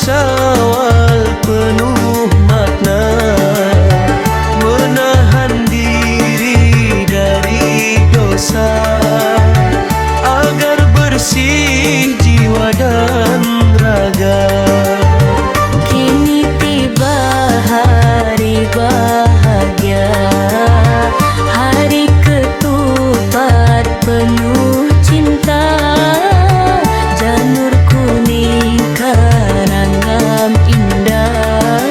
Syawal penuh makna, menahan diri dari dosa agar bersih jiwa dan raga. Kini tiba hari bahagia, hari ketupat penuh cinta. Janur kuning karangan indah,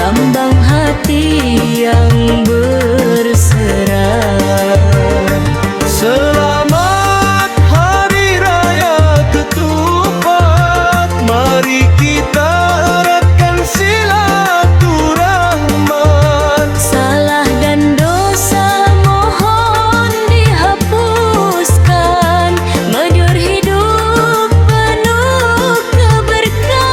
lambang hati yang berserah. Selamat Hari Raya Ketupat, mari kita eratkan silaturahmat. Salah dan dosa mohon dihapuskan, majur hidup penuh keberkahan.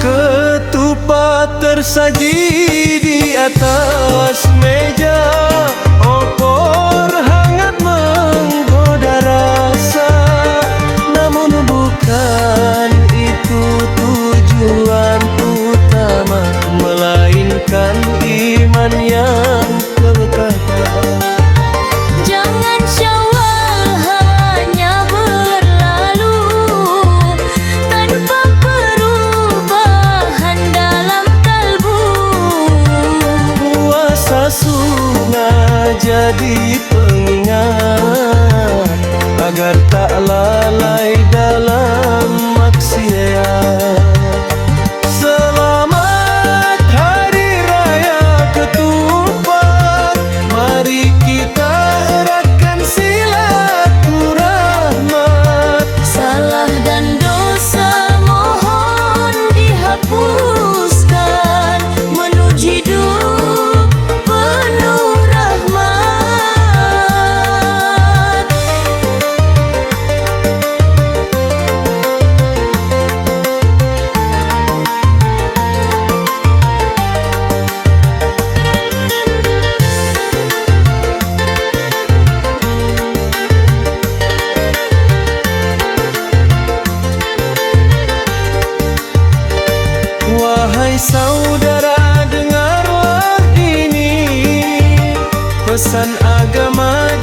Ketupat tersaji di atas meja, opor hangat menggoda rasa. Namun bukan itu tujuan utama, melainkan iman yang kekal. Jangan Syawal hanya berlalu tanpa perubahan dalam kalbu. Puasa sunnah jadi pengingat agar tak lalai dalam maksiat. Selamat Hari Raya Ketupat, mari kita eratkan silaturahmat. Salah dan dosa mohon dihapuskan, menuju hidup penuh rahmat. Wahai saudara, dengarlah ini pesan agama.